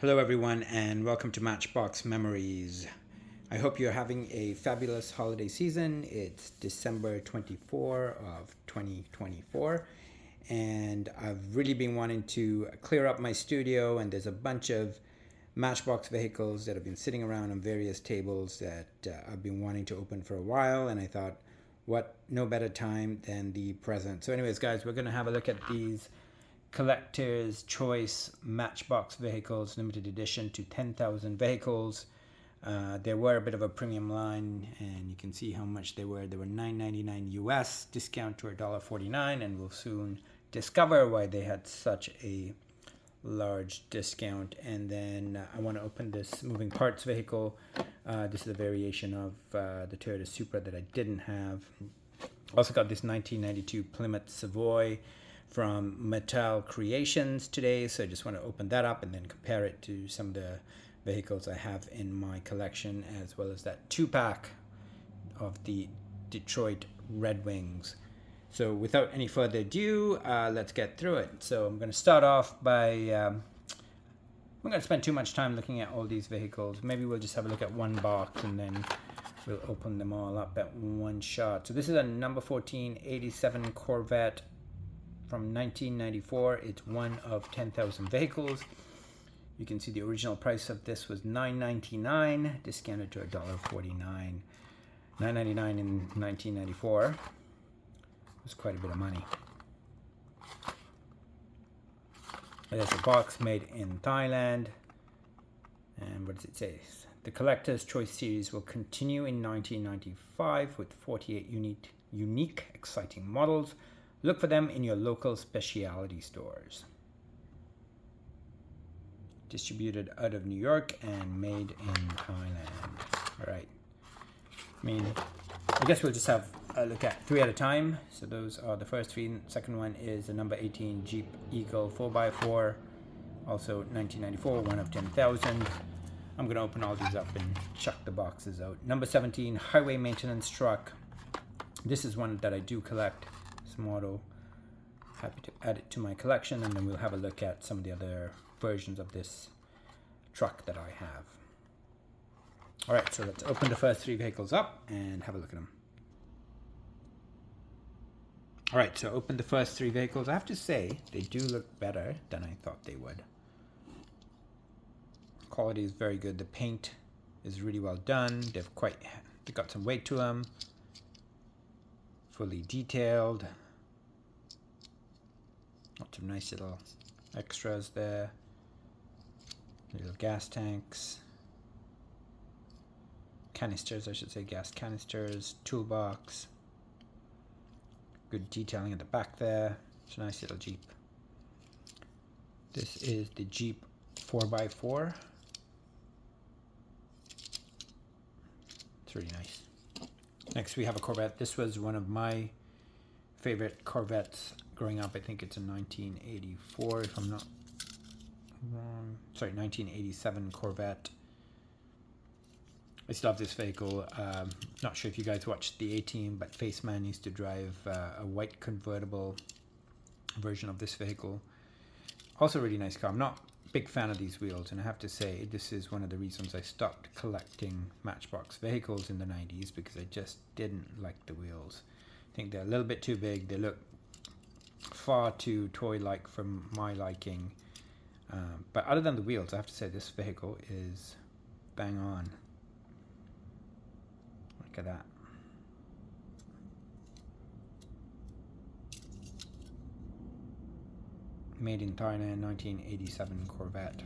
Hello everyone and welcome to Matchbox Memories. I hope you're having a fabulous holiday season. It's December 24 of 2024 and I've really been wanting to clear up my studio, and there's a bunch of Matchbox vehicles that have been sitting around on various tables that I've been wanting to open for a while, and I thought what no better time than the present. So anyways guys, we're going to have a look at these Collector's Choice Matchbox vehicles, limited edition to 10,000 vehicles. They were a bit of a premium line, and you can see how much they were. They were $9.99 US, discount to $1.49, and we'll soon discover why they had such a large discount. And then I want to open this moving parts vehicle. This is a variation of the Toyota Supra that I didn't have. Also got this 1992 Plymouth Savoy from Mattel Creations today, so I just want to open that up and then compare it to some of the vehicles I have in my collection, as well as that 2-pack of the Detroit Red Wings. So without any further ado, let's get through it. So I'm going to start off by I'm going to spend too much time looking at all these vehicles. Maybe we'll just have a look at one box and then we'll open them all up at one shot. So this is a number 1487 Corvette from 1994. It's one of 10,000 vehicles. You can see the original price of this was $9.99, discounted to $1.49. $9.99 in 1994 was quite a bit of money. There's a box made in Thailand. And what does it say? The Collector's Choice series will continue in 1995 with 48 unique, exciting models. Look for them in your local specialty stores. Distributed out of New York and made in Thailand. All right. I guess we'll just have a look at three at a time. So those are the first three. Second one is the number 18 Jeep Eagle 4x4. Also 1994, one of 10,000. I'm going to open all these up and chuck the boxes out. Number 17 Highway Maintenance Truck. This is one that I do collect. Model. Happy to add it to my collection, and then we'll have a look at some of the other versions of this truck that I have. Alright, so let's open the first three vehicles up and have a look at them. Alright, so open the first three vehicles. I have to say, they do look better than I thought they would. Quality is very good. The paint is really well done. They've got some weight to them. Fully detailed. Lots of nice little extras there. Little gas tanks. Canisters, I should say, gas canisters. Toolbox. Good detailing at the back there. It's a nice little Jeep. This is the Jeep 4x4. It's really nice. Next we have a Corvette. This was one of my favorite Corvettes growing up. I think it's a 1984 if I'm not wrong. Sorry, 1987 Corvette. I still have this vehicle. Not sure if you guys watched the A-Team, but Faceman used to drive a white convertible version of this vehicle. Also a really nice car. I'm not a big fan of these wheels, and I have to say this is one of the reasons I stopped collecting Matchbox vehicles in the 90s, because I just didn't like the wheels. I think they're a little bit too big. They look far too toy-like for my liking. But other than the wheels, I have to say this vehicle is bang on. Look at that. Made in Thailand, 1987 Corvette.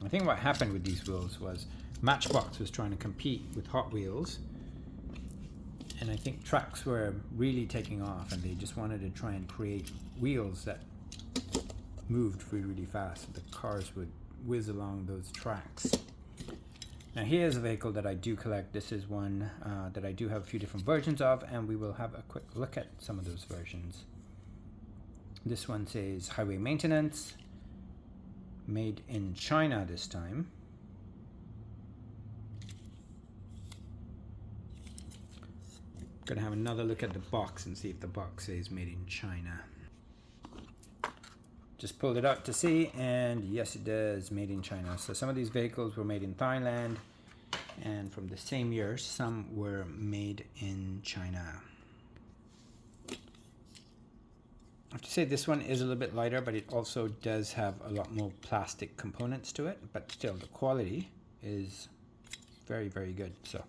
I think what happened with these wheels was Matchbox was trying to compete with Hot Wheels, and I think trucks were really taking off, and they just wanted to try and create wheels that moved really, really fast. The cars would whiz along those tracks. Now here's a vehicle that I do collect. This is one that I do have a few different versions of, and we will have a quick look at some of those versions. This one says Highway Maintenance, made in China this time. Gonna have another look at the box and see if the box says made in China. just pulled it out to see, and yes, it does, made in China. So some of these vehicles were made in Thailand, and from the same year, some were made in China. I have to say this one is a little bit lighter, but it also does have a lot more plastic components to it, but still the quality is very, very good. So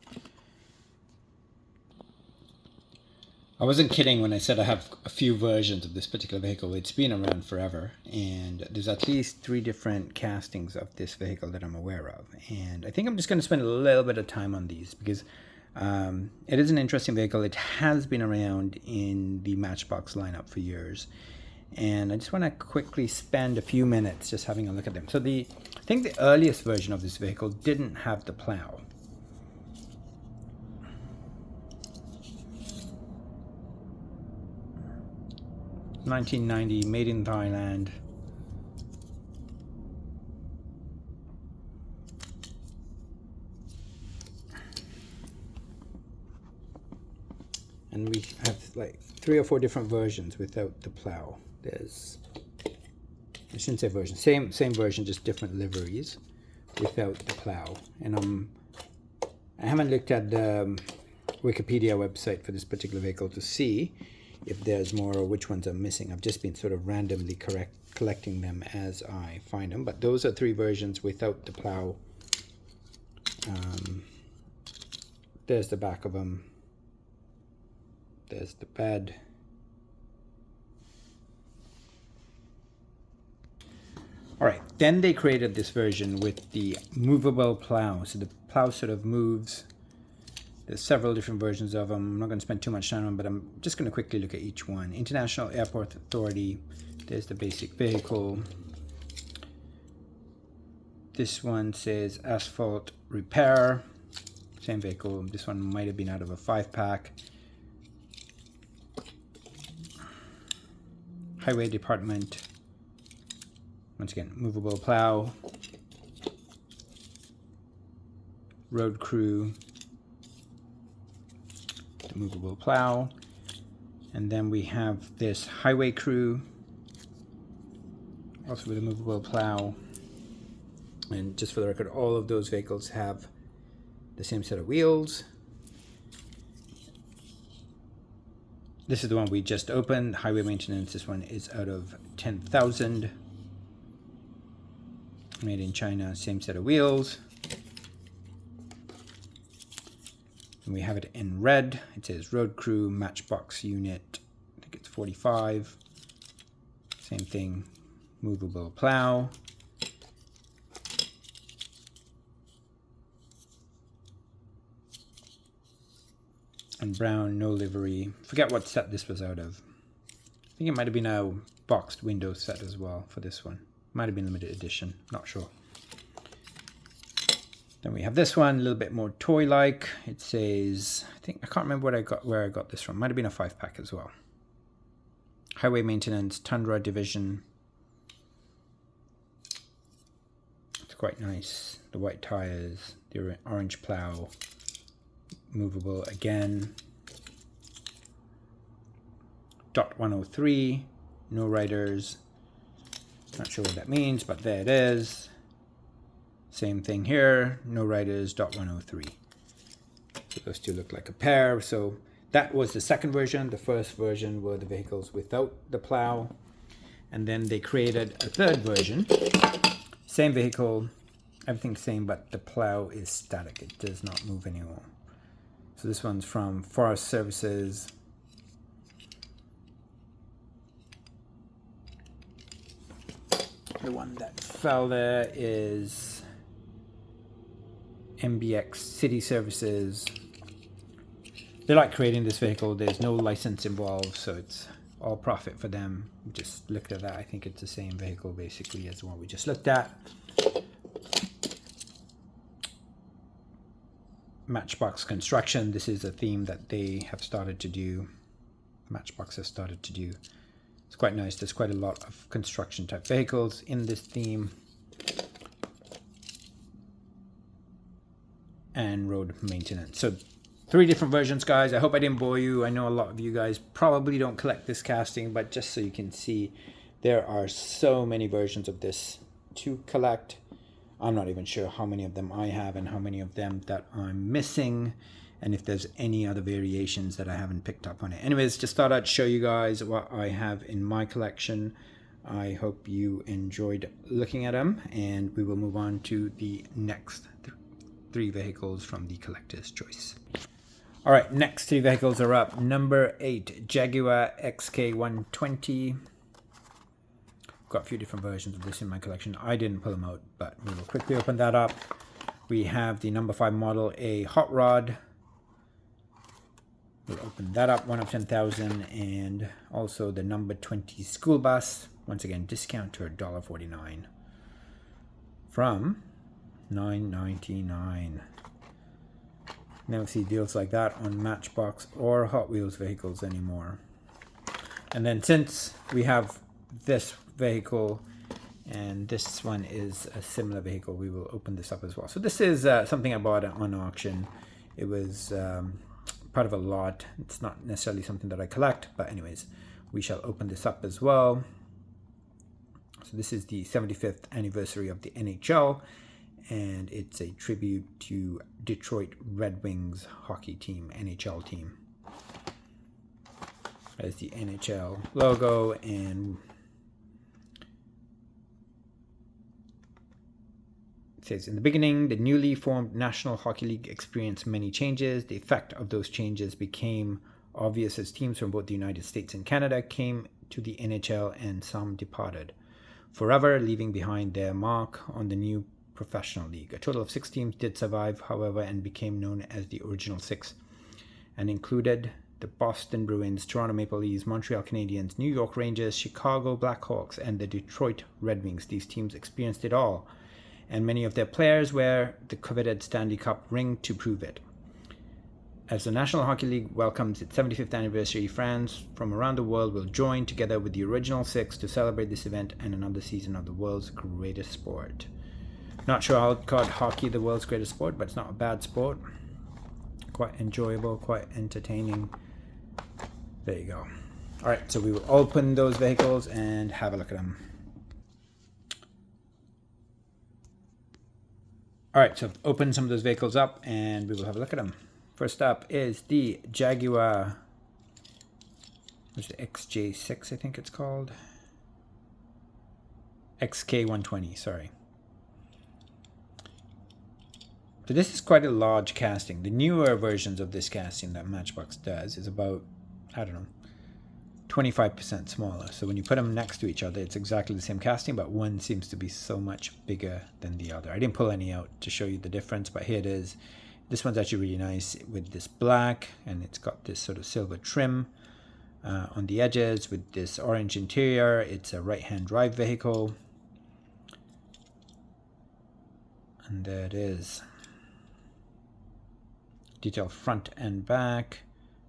I wasn't kidding when I said I have a few versions of this particular vehicle. It's been around forever, and there's at least 3 different castings of this vehicle that I'm aware of. And I think I'm just going to spend a little bit of time on these because it is an interesting vehicle. It has been around in the Matchbox lineup for years. And I just want to quickly spend a few minutes just having a look at them. So I think the earliest version of this vehicle didn't have the plow. $1990, made in Thailand. And we have like 3 or 4 different versions without the plow. I shouldn't say version, same version, just different liveries without the plow. And I haven't looked at the Wikipedia website for this particular vehicle to see if there's more or which ones I'm missing. I've just been sort of randomly collecting them as I find them. But those are 3 versions without the plow. There's the back of them. There's the bed. All right, then they created this version with the movable plow. So the plow sort of moves. There's several different versions of them. I'm not going to spend too much time on them, but I'm just going to quickly look at each one. International Airport Authority. There's the basic vehicle. This one says asphalt repair. Same vehicle. This one might have been out of a 5-pack. Highway Department. Once again, movable plow. Road crew. The movable plow. And then we have this highway crew, also with a movable plow. And just for the record, all of those vehicles have the same set of wheels. This is the one we just opened, highway maintenance. This one is out of 10,000. Made in China, same set of wheels. And we have it in red. It says road crew, matchbox unit. I think it's 45. Same thing, movable plow. And brown, no livery. Forget what set this was out of. I think it might have been a boxed window set as well for this one. Might have been limited edition, not sure. Then we have this one, a little bit more toy-like. It says, I can't remember where I got this from. Might have been a 5-pack as well. Highway maintenance, Tundra division. It's quite nice. The white tires, the orange plow. Movable again. Dot 103, no riders. Not sure what that means, but there it is. Same thing here, no riders, dot 103. So those two look like a pair. So that was the second version. The first version were the vehicles without the plow. And then they created a third version. Same vehicle, everything's same, but the plow is static. It does not move anymore. So this one's from Forest Services. The one that fell there is MBX City Services. They like creating this vehicle. There's no license involved, so it's all profit for them. We just looked at that. I think it's the same vehicle basically as the one we just looked at. Matchbox Construction. This is a theme that they have started to do. Matchbox has started to do. It's quite nice. There's quite a lot of construction type vehicles in this theme. And road maintenance. So 3 different versions, guys. I hope I didn't bore you. I know a lot of you guys probably don't collect this casting, but just so you can see There are so many versions of this to collect. I'm not even sure how many of them I have and how many of them that I'm missing, and if there's any other variations that I haven't picked up on it. Anyways, just thought I'd show you guys what I have in my collection. I hope you enjoyed looking at them, and we will move on to the next three vehicles from the Collector's Choice. All right, next three vehicles are up. Number 8, Jaguar XK120. Got a few different versions of this in my collection. I didn't pull them out, but we will quickly open that up. We have the number 5 model, a hot rod. We'll open that up, 1 of 10,000, and also the number 20 school bus. Once again, discount to $1.49 from $9.99. Never see deals like that on Matchbox or Hot Wheels vehicles anymore. And then since we have this vehicle and this one is a similar vehicle, we will open this up as well. So this is something I bought on auction. It was part of a lot. It's not necessarily something that I collect, but anyways, we shall open this up as well. So this is the 75th anniversary of the NHL, and it's a tribute to Detroit Red Wings hockey team, NHL team. There's the NHL logo, and it says, in the beginning, the newly formed National Hockey League experienced many changes. The effect of those changes became obvious as teams from both the United States and Canada came to the NHL, and some departed forever, leaving behind their mark on the new professional league. A total of 6 teams did survive, however, and became known as the original 6, and included the Boston Bruins, Toronto Maple Leafs, Montreal Canadiens, New York Rangers, Chicago Blackhawks, and the Detroit Red Wings. These teams experienced it all, and many of their players wear the coveted Stanley Cup ring to prove it. As the National Hockey League welcomes its 75th anniversary, fans from around the world will join together with the original 6 to celebrate this event and another season of the world's greatest sport. Not sure how it called hockey the world's greatest sport, but it's not a bad sport. Quite enjoyable, quite entertaining. There you go. All right, so we will open those vehicles and have a look at them. All right, so I've opened some of those vehicles up and we will have a look at them. First up is the Jaguar, what's the XJ6, I think it's called. XK120, sorry. So this is quite a large casting. The newer versions of this casting that Matchbox does is about, I don't know, 25% smaller. So when you put them next to each other, it's exactly the same casting, but one seems to be so much bigger than the other. I didn't pull any out to show you the difference, but here it is. This one's actually really nice with this black, and it's got this sort of silver trim on the edges with this orange interior. It's a right-hand drive vehicle. And there it is. Detailed front and back,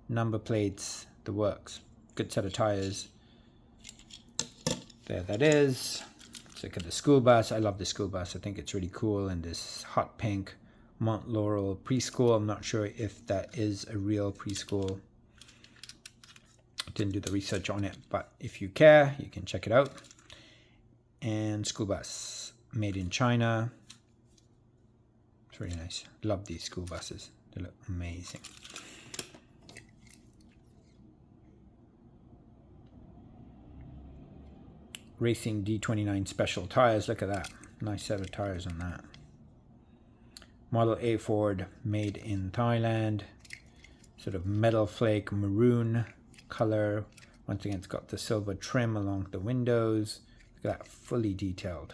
number plates, the works. Good set of tires. There that is. Let's look at the school bus. I love the school bus. I think it's really cool. And this hot pink Mount Laurel preschool. I'm not sure if that is a real preschool. Didn't do the research on it, but if you care, you can check it out. And school bus, made in China. It's really nice. Love these school buses. They look amazing. Racing D29 special tires. Look at that. Nice set of tires on that. Model A Ford, made in Thailand. Sort of metal flake maroon color. Once again, it's got the silver trim along the windows. Look at that, fully detailed.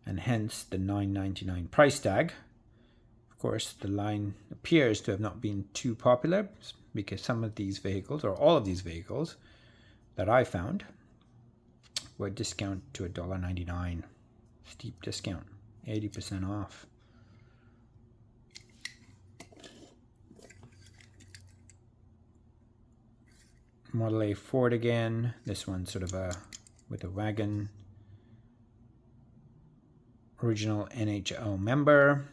And hence the $9.99 price tag. Of course, the line appears to have not been too popular because some of these vehicles, or all of these vehicles that I found, were discounted to $1.99. Steep discount, 80% off. Model A Ford again. This one's sort of with a wagon. Original NHL member.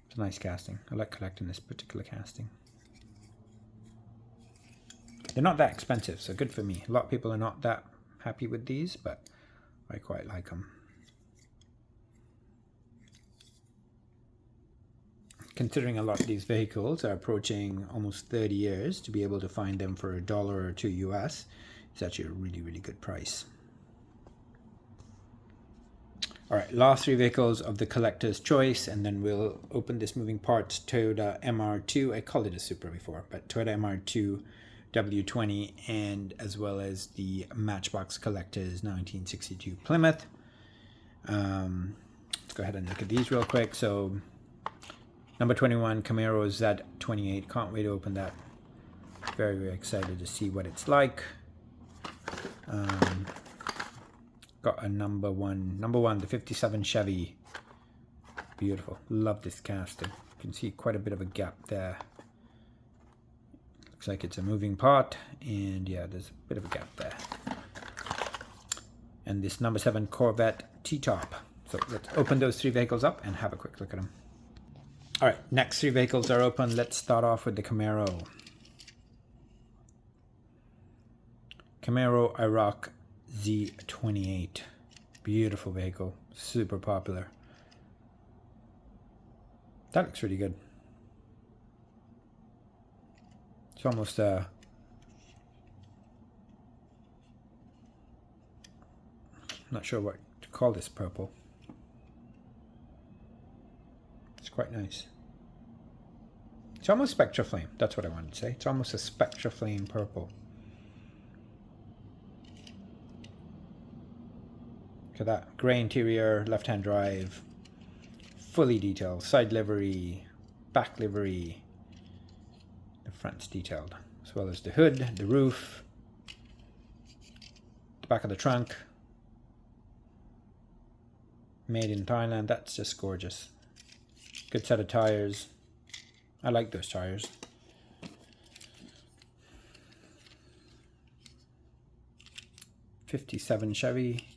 It's a nice casting. I like collecting this particular casting. They're not that expensive, so good for me. A lot of people are not that happy with these, but I quite like them. Considering a lot of these vehicles are approaching almost 30 years, to be able to find them for $1 or $2 US, it's actually a really, really good price. All right, last 3 vehicles of the collector's choice, and then we'll open this moving parts Toyota MR2. I called it a Supra before, but Toyota MR2 W20, and as well as the Matchbox Collectors 1962 Plymouth. Let's go ahead and look at these real quick. So number 21, Camaro Z28. Can't wait to open that. Very, very excited to see what it's like. Got a number one, the 57 Chevy. Beautiful. Love this casting. You can see quite a bit of a gap there. Looks like it's a moving part, and yeah, there's a bit of a gap there. And this number 7 Corvette T-top. So let's open those 3 vehicles up and have a quick look at them. All right, next 3 vehicles are open. Let's start off with the Camaro. Camaro Iraq Z28. Beautiful vehicle, super popular. That looks really good. It's almost not sure what to call this purple. It's quite nice. It's almost Spectra Flame. That's what I wanted to say. It's almost a Spectra Flame purple. Look at that. Gray interior, left-hand drive, fully detailed. Side livery, back livery. The front's detailed, as well as the hood, the roof, the back of the trunk. Made in Thailand. That's just gorgeous. Good set of tires. I like those tires. '57 Chevy.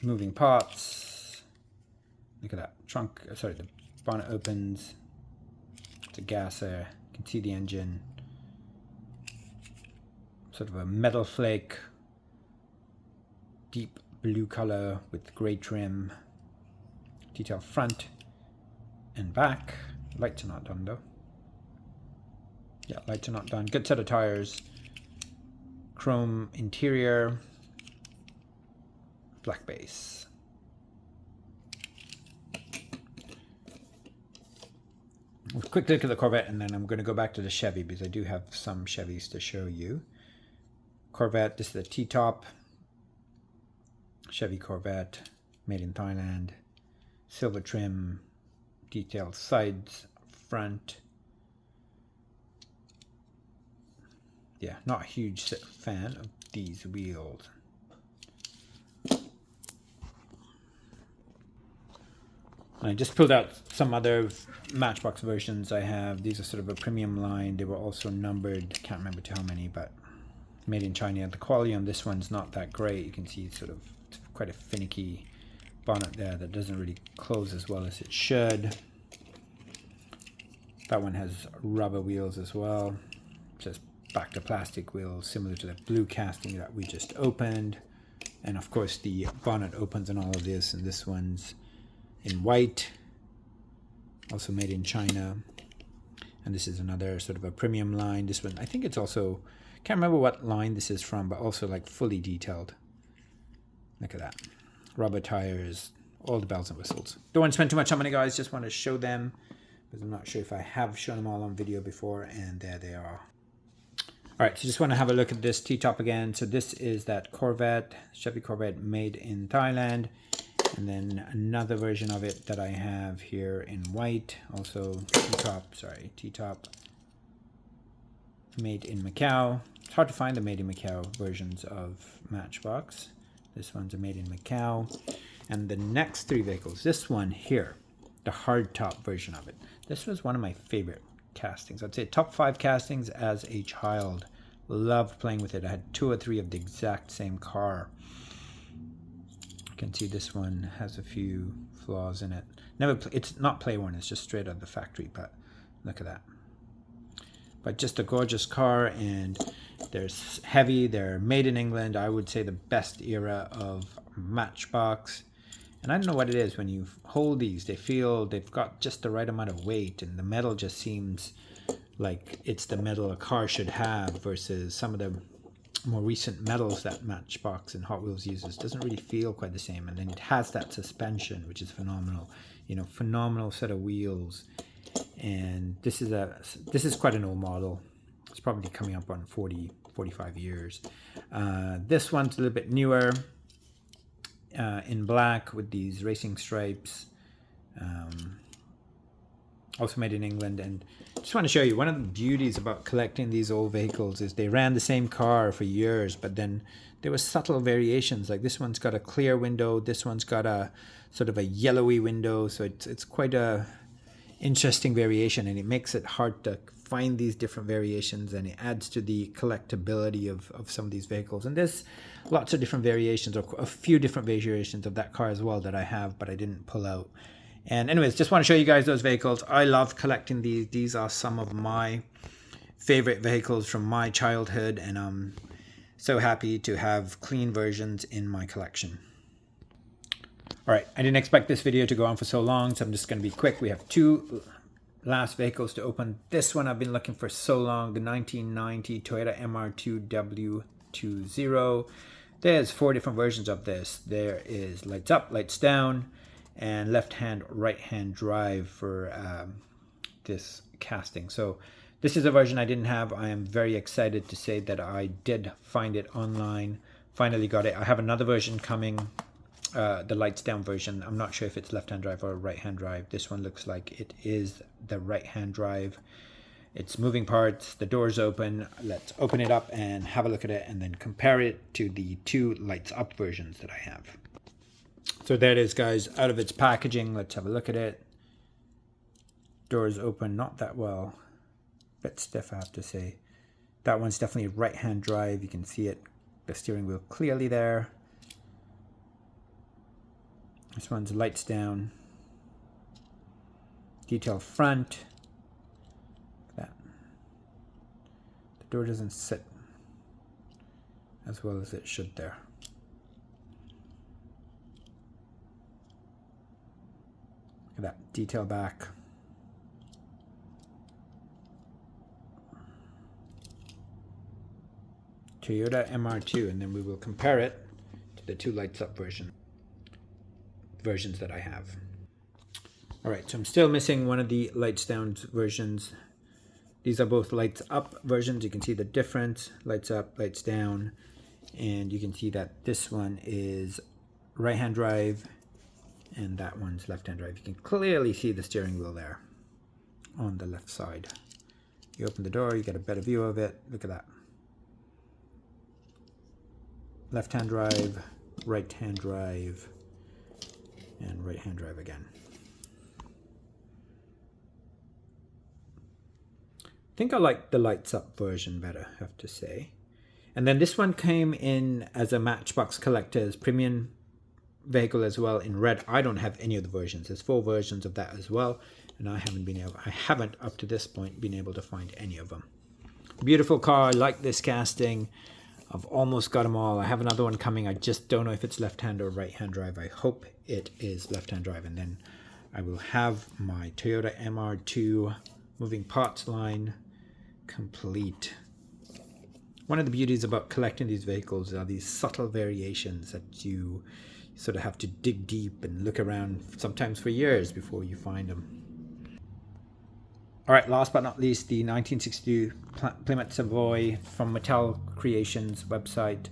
Moving parts. Look at that. Trunk, sorry, the bonnet opens. It's a gas air. You can see the engine. Sort of a metal flake. Deep blue color with gray trim. Detail front and back. Lights are not done though. Yeah, lights are not done. Good set of tires. Chrome interior. Black base. We'll quick look at the Corvette, and then I'm going to go back to the Chevy because I do have some Chevys to show you. Corvette, this is the T-top. Chevy Corvette, made in Thailand. Silver trim, detailed sides, front. Yeah, not a huge fan of these wheels. I just pulled out some other Matchbox versions I have. These are sort of a premium line. They were also numbered. Can't remember to how many, but made in China. The quality on this one's not that great. You can see it's sort of quite a finicky bonnet there that doesn't really close as well as it should. That one has rubber wheels as well. Just back to plastic wheels, similar to the blue casting that we just opened. And of course the bonnet opens on all of this, and this one's in white, also made in China. And this is another sort of a premium line. This one, I think it's also, can't remember what line this is from, but also like fully detailed. Look at that. Rubber tires, all the bells and whistles. Don't want to spend too much time on it, guys. Just want to show them because I'm not sure if I have shown them all on video before, and there they are. All right, so just want to have a look at this T-top again. So this is that Corvette, Chevy Corvette made in Thailand. And then another version of it that I have here in white, also T-top, made in Macau. It's hard to find the made in Macau versions of Matchbox. This one's a made in Macau. And the next 3 vehicles, this one here, the hardtop version of it. This was one of my favorite castings. I'd say top 5 castings as a child. Loved playing with it. I had 2 or 3 of the exact same car. You can see this one has a few flaws in it. It's not play worn, it's just straight out of the factory, but look at that. but just a gorgeous car, and they're heavy, they're made in England. I would say the best era of Matchbox. And I don't know what it is, when you hold these, they feel they've got just the right amount of weight, and the metal just seems like it's the metal a car should have, versus some of the more recent metals that Matchbox and Hot Wheels uses. Doesn't really feel quite the same. And then it has that suspension, which is phenomenal. You know, phenomenal set of wheels. And this is quite an old model. It's probably coming up on 45 years. This one's a little bit newer, in black with these racing stripes. Also made in England. And just want to show you, one of the beauties about collecting these old vehicles is they ran the same car for years, but then there were subtle variations. Like this one's got a clear window, this one's got a sort of a yellowy window, so it's quite a interesting variation, and it makes it hard to find these different variations, and it adds to the collectability of some of these vehicles. And there's lots of different variations, or a few different variations of that car as well that I have, but I didn't pull out. And anyways, just want to show you guys those vehicles. I love collecting these. These are some of my favorite vehicles from my childhood, and I'm so happy to have clean versions in my collection. All right, I didn't expect this video to go on for so long, so I'm just going to be quick. We have two last vehicles to open. This one I've been looking for so long, the 1990 Toyota MR2 W20. There's 4 different versions of this. There is lights up, lights down, and left-hand, right-hand drive for this casting. So this is a version I didn't have. I am very excited to say that I did find it online. Finally got it. I have another version coming, the lights down version. I'm not sure if it's left-hand drive or right-hand drive. This one looks like it is the right-hand drive. It's moving parts, the door's open. Let's open it up and have a look at it, and then compare it to the 2 lights up versions that I have. So there it is, guys, out of its packaging. Let's have a look at it. Doors open, not that well. Bit stiff, I have to say. That one's definitely right-hand drive. You can see it, the steering wheel clearly there. This one's lights down. Detail front. That. The door doesn't sit as well as it should there. Look at that detail back. Toyota MR2, and then we will compare it to the 2 lights up versions that I have. All right, so I'm still missing one of the lights down versions. These are both lights up versions. You can see the difference, lights up, lights down, and you can see that this one is right-hand drive and that one's left-hand drive. You can clearly see the steering wheel there on the left side. You open the door, you get a better view of it. Look at that. Left-hand drive, right-hand drive, and right-hand drive again. I think I like the lights up version better, I have to say. And then this one came in as a Matchbox Collectors premium vehicle as well in red. I don't have any of the versions. There's 4 versions of that as well, and I haven't up to this point been able to find any of them. Beautiful car. I like this casting. I've almost got them all. I have another one coming. I just don't know if it's left-hand or right-hand drive. I hope it is left-hand drive, and then I will have my Toyota MR2 moving parts line complete. One of the beauties about collecting these vehicles are these subtle variations that you sort of have to dig deep and look around sometimes for years before you find them. All right, last but not least, the 1962 Plymouth Savoy from Mattel Creations website.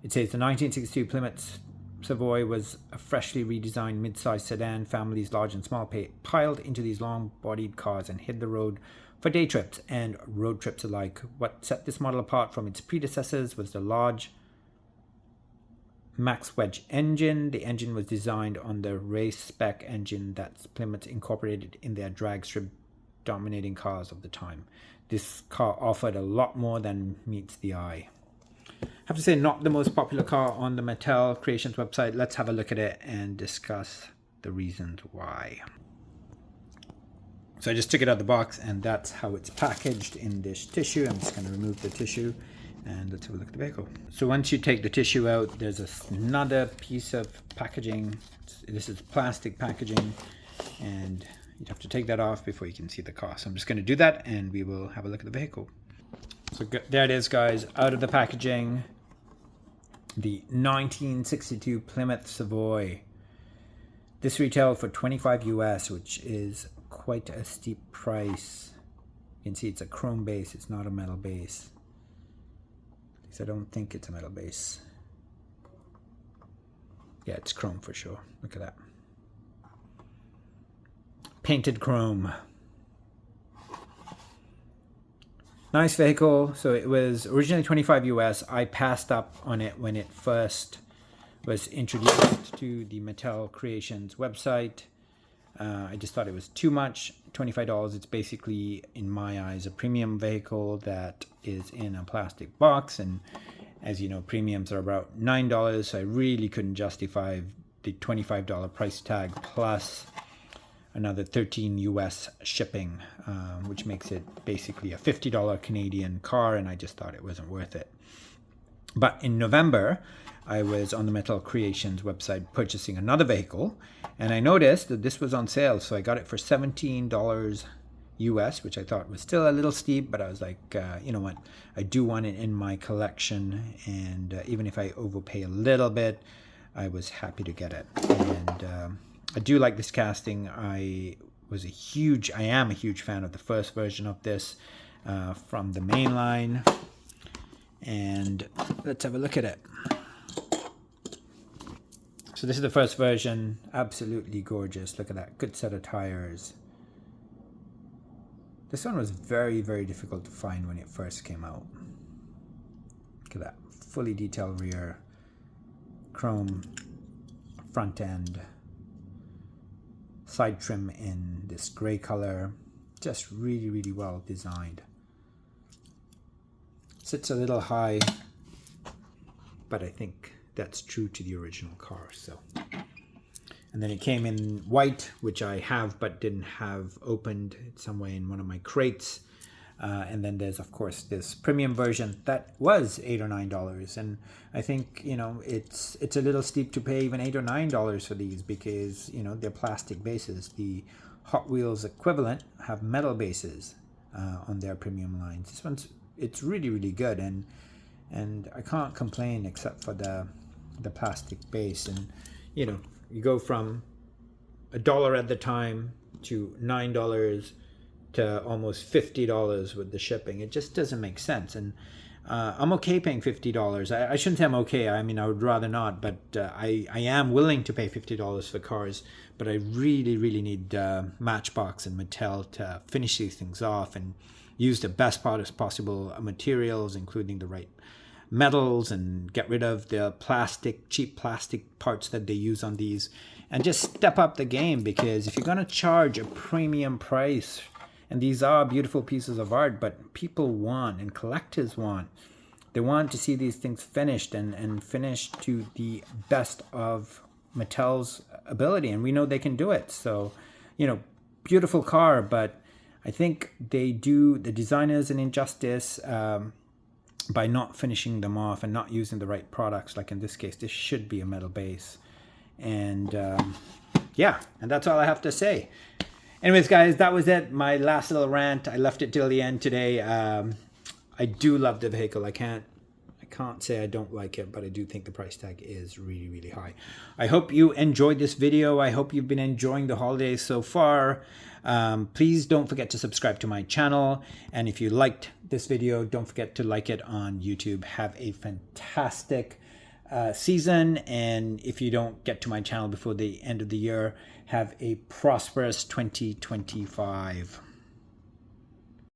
It says the 1962 Plymouth Savoy was a freshly redesigned mid-sized sedan. Families large and small piled into these long-bodied cars and hit the road for day trips and road trips alike. What set this model apart from its predecessors was the large Max Wedge engine. The engine was designed on the race spec engine that Plymouth incorporated in their drag strip dominating cars of the time. This car offered a lot more than meets the eye. I have to say, not the most popular car on the Mattel Creations website. Let's have a look at it and discuss the reasons why. So I just took it out of the box, and that's how it's packaged in this tissue. I'm just going to remove the tissue, and let's have a look at the vehicle. So once you take the tissue out, there's another piece of packaging. This is plastic packaging, and you'd have to take that off before you can see the car. So I'm just going to do that, and we will have a look at the vehicle. So there it is, guys, out of the packaging. The 1962 Plymouth Savoy. This retailed for $25 US, which is quite a steep price. You can see it's a chrome base, it's not a metal base. At least I don't think it's a metal base. Yeah, it's chrome for sure. Look at that. Painted chrome. Nice vehicle. So it was originally $25 US. I passed up on it when it first was introduced to the Mattel Creations website. I just thought it was too much. $25. It's basically, in my eyes, a premium vehicle that is in a plastic box. And as you know, premiums are about $9. So I really couldn't justify the $25 price tag plus another $13 US shipping, which makes it basically a $50 Canadian car, and I just thought it wasn't worth it. But in November, I was on the Mattel Creations website purchasing another vehicle, and I noticed that this was on sale, so I got it for $17 US, which I thought was still a little steep, but I was like, you know what, I do want it in my collection, and even if I overpay a little bit, I was happy to get it. And I do like this casting. I am a huge fan of the first version of this from the main line. And let's have a look at it. So this is the first version. Absolutely gorgeous. Look at that. Good set of tires. This one was very, very difficult to find when it first came out. Look at that. Fully detailed rear. Chrome front end. Side trim in this gray color. Just really, really well designed. Sits a little high, but I think that's true to the original car. So, and then it came in white, which I have but didn't have opened. It's somewhere in one of my crates. And then there's, of course, this premium version that was $8 or $9. And I think, you know, it's a little steep to pay even $8 or $9 for these because, you know, they're plastic bases. The Hot Wheels equivalent have metal bases on their premium lines. This one's, it's really, really good. And I can't complain except for the plastic base. And, you know, you go from $1 at the time to $9 to almost $50 with the shipping. It just doesn't make sense. And I'm okay paying $50. I shouldn't say I'm okay. I mean, I would rather not, but I am willing to pay $50 for cars, but I really, really need Matchbox and Mattel to finish these things off and use the best possible materials, including the right metals, and get rid of the cheap plastic parts that they use on these, and just step up the game. Because if you're going to charge a premium price, and these are beautiful pieces of art, but people want, and collectors want, they want to see these things finished and finished to the best of Mattel's ability. And we know they can do it. So, you know, beautiful car, but I think they do the designers an injustice by not finishing them off and not using the right products. Like in this case, this should be a metal base. And yeah, and that's all I have to say. Anyways, guys, that was it. My last little rant. I left it till the end today. I do love the vehicle. I can't say I don't like it, but I do think the price tag is really, really high. I hope you enjoyed this video. I hope you've been enjoying the holidays so far. Please don't forget to subscribe to my channel. And if you liked this video, don't forget to like it on YouTube. Have a fantastic season. And if you don't get to my channel before the end of the year, have a prosperous 2025.